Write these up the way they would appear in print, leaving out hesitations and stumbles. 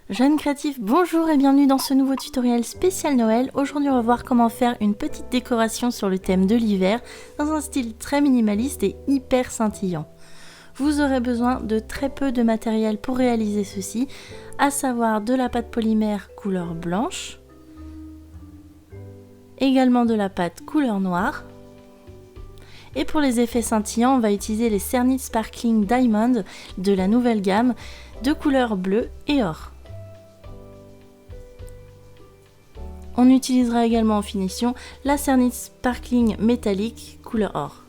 Jeanne Créatif, bonjour et bienvenue dans ce nouveau tutoriel spécial Noël. Aujourd'hui on va voir comment faire une petite décoration sur le thème de l'hiver dans un style très minimaliste et hyper scintillant. Vous aurez besoin de très peu de matériel pour réaliser ceci, à savoir de la pâte polymère couleur blanche, également de la pâte couleur noire. Et pour les effets scintillants, on va utiliser les Cernit Sparkling Diamond de la nouvelle gamme de couleur bleue et or. On utilisera également en finition la Cernit Sparkling métallique couleur or.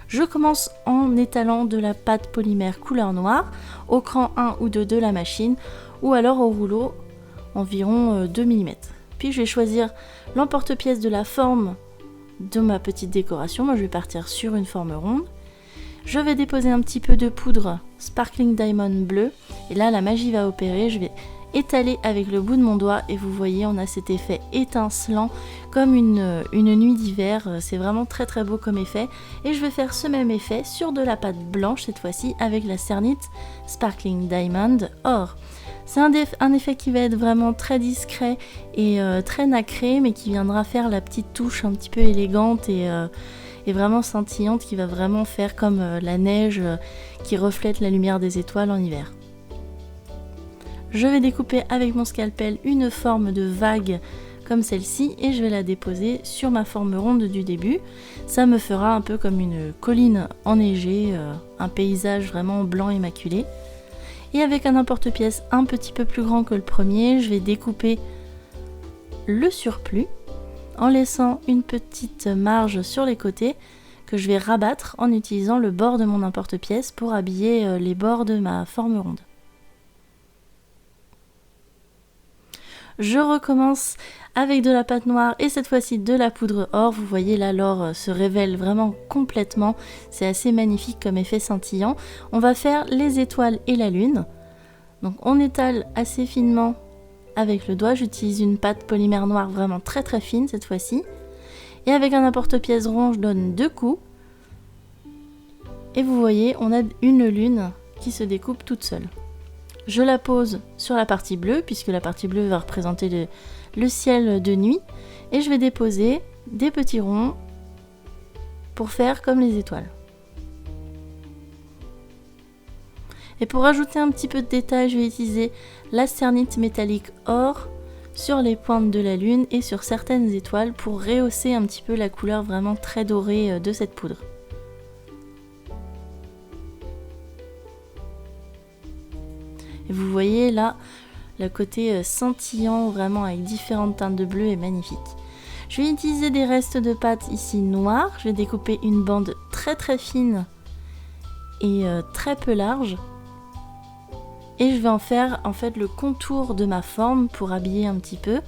Je commence en étalant de la pâte polymère couleur noire au cran 1 ou 2 de la machine ou alors au rouleau environ 2 mm. Puis je vais choisir l'emporte-pièce de la forme de ma petite décoration. Moi je vais partir sur une forme ronde. Je vais déposer un petit peu de poudre Sparkling Diamond bleu et là la magie va opérer. Je vais étaler avec le bout de mon doigt et vous voyez on a cet effet étincelant comme une nuit d'hiver. C'est vraiment très très beau comme effet et je vais faire ce même effet sur de la pâte blanche cette fois-ci avec la Cernit Sparkling Diamond or. C'est un effet qui va être vraiment très discret et très nacré mais qui viendra faire la petite touche un petit peu élégante et vraiment scintillante qui va vraiment faire comme la neige qui reflète la lumière des étoiles en hiver. Je vais découper avec mon scalpel une forme de vague comme celle-ci et je vais la déposer sur ma forme ronde du début. Ça me fera un peu comme une colline enneigée, un paysage vraiment blanc immaculé. Et avec un emporte-pièce un petit peu plus grand que le premier, je vais découper le surplus en laissant une petite marge sur les côtés que je vais rabattre en utilisant le bord de mon emporte-pièce pour habiller les bords de ma forme ronde. Je recommence avec de la pâte noire et cette fois-ci de la poudre or. Vous voyez là l'or se révèle vraiment complètement. C'est assez magnifique comme effet scintillant. On va faire les étoiles et la lune. Donc on étale assez finement avec le doigt. J'utilise une pâte polymère noire vraiment très très fine cette fois-ci. Et avec un emporte-pièce rond, je donne 2 coups. Et vous voyez, on a une lune qui se découpe toute seule. Je la pose sur la partie bleue, puisque la partie bleue va représenter le ciel de nuit. Et je vais déposer des petits ronds pour faire comme les étoiles. Et pour ajouter un petit peu de détail, je vais utiliser la Cernit métallique or sur les pointes de la lune et sur certaines étoiles pour rehausser un petit peu la couleur vraiment très dorée de cette poudre. Et vous voyez là, le côté scintillant vraiment avec différentes teintes de bleu est magnifique. Je vais utiliser des restes de pâte ici noires. Je vais découper une bande très très fine et très peu large. Et je vais en faire en fait le contour de ma forme pour habiller un petit peu.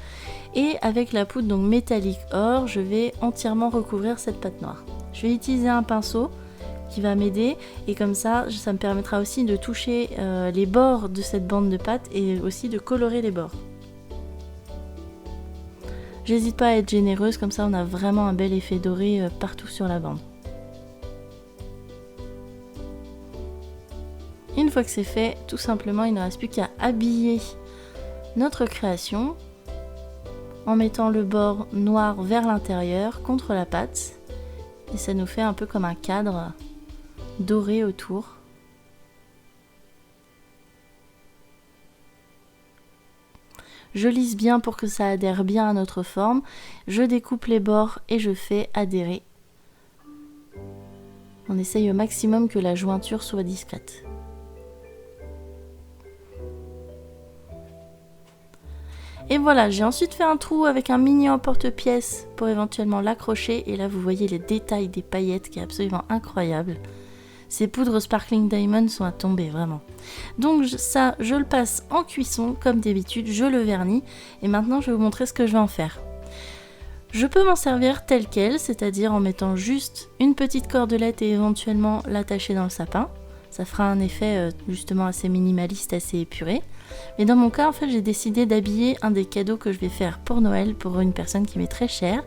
Et avec la poudre donc métallique or, je vais entièrement recouvrir cette pâte noire. Je vais utiliser un pinceau qui va m'aider et comme ça me permettra aussi de toucher les bords de cette bande de pâte et aussi de colorer les bords. J'hésite pas à être généreuse, comme ça on a vraiment un bel effet doré partout sur la bande. Une fois que c'est fait, tout simplement il ne reste plus qu'à habiller notre création en mettant le bord noir vers l'intérieur contre la pâte et ça nous fait un peu comme un cadre doré autour. Je lisse bien pour que ça adhère bien à notre forme. Je découpe les bords et je fais adhérer. On essaye au maximum que la jointure soit discrète. Et voilà, j'ai ensuite fait un trou avec un mini emporte-pièce pour éventuellement l'accrocher. Et là, vous voyez les détails des paillettes qui est absolument incroyable. Ces poudres Sparkling Diamond sont à tomber, vraiment. Donc ça, je le passe en cuisson, comme d'habitude, je le vernis. Et maintenant, je vais vous montrer ce que je vais en faire. Je peux m'en servir tel quel, c'est-à-dire en mettant juste une petite cordelette et éventuellement l'attacher dans le sapin. Ça fera un effet justement assez minimaliste, assez épuré. Mais dans mon cas, en fait, j'ai décidé d'habiller un des cadeaux que je vais faire pour Noël, pour une personne qui m'est très chère.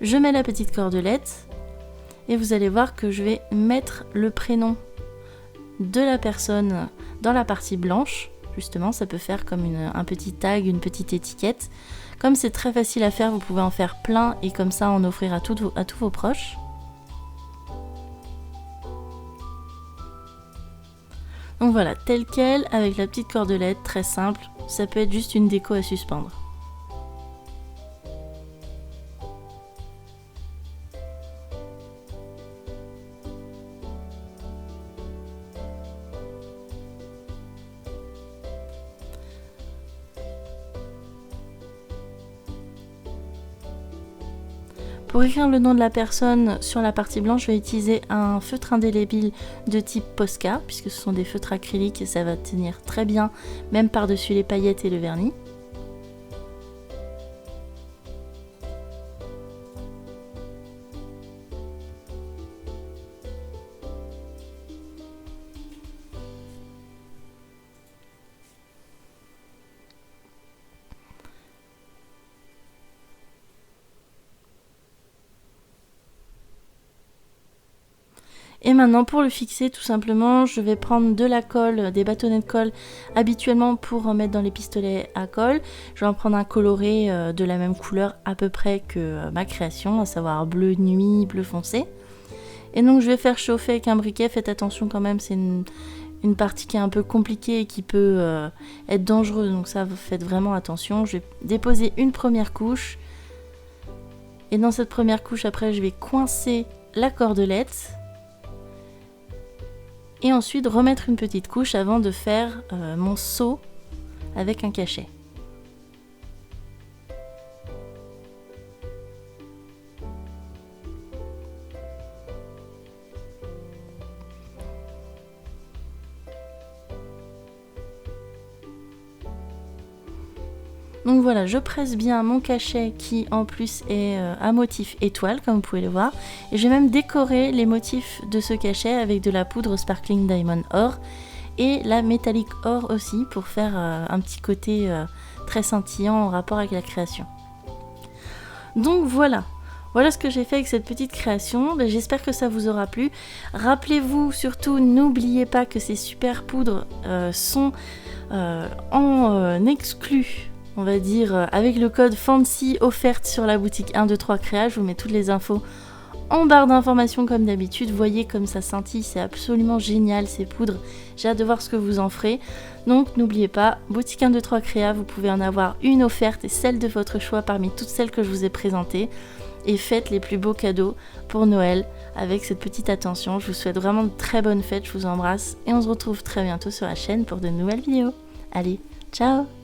Je mets la petite cordelette et vous allez voir que je vais mettre le prénom de la personne dans la partie blanche. Je justement, ça peut faire comme un petit tag, une petite étiquette. Comme c'est très facile à faire, vous pouvez en faire plein et comme ça en offrir à tous vos proches. Donc voilà, tel quel, avec la petite cordelette, très simple, ça peut être juste une déco à suspendre. Pour écrire le nom de la personne sur la partie blanche, je vais utiliser un feutre indélébile de type Posca, puisque ce sont des feutres acryliques et ça va tenir très bien, même par-dessus les paillettes et le vernis. Et maintenant pour le fixer, tout simplement, je vais prendre de la colle, des bâtonnets de colle habituellement pour en mettre dans les pistolets à colle. Je vais en prendre un coloré de la même couleur à peu près que ma création, à savoir bleu nuit, bleu foncé. Et donc je vais faire chauffer avec un briquet, faites attention quand même, c'est une partie qui est un peu compliquée et qui peut être dangereuse, donc ça, faites vraiment attention. Je vais déposer une première couche. Et dans cette première couche, après, je vais coincer la cordelette. Et ensuite remettre une petite couche avant de faire mon seau avec un cachet. Donc voilà, je presse bien mon cachet qui en plus est à motif étoile comme vous pouvez le voir. Et je vais même décorer les motifs de ce cachet avec de la poudre Sparkling Diamond Or et la Metallic Or aussi pour faire un petit côté très scintillant en rapport avec la création. Donc voilà ce que j'ai fait avec cette petite création. J'espère que ça vous aura plu. Rappelez-vous surtout, n'oubliez pas que ces super poudres sont en exclu, on va dire, avec le code FANCY offerte sur la boutique 1, 2, 3 Créa. Je vous mets toutes les infos en barre d'informations comme d'habitude. Voyez comme ça scintille, c'est absolument génial ces poudres. J'ai hâte de voir ce que vous en ferez. Donc n'oubliez pas, boutique 1, 2, 3 Créa, vous pouvez en avoir une offerte et celle de votre choix parmi toutes celles que je vous ai présentées. Et faites les plus beaux cadeaux pour Noël avec cette petite attention. Je vous souhaite vraiment de très bonnes fêtes, je vous embrasse et on se retrouve très bientôt sur la chaîne pour de nouvelles vidéos. Allez, ciao!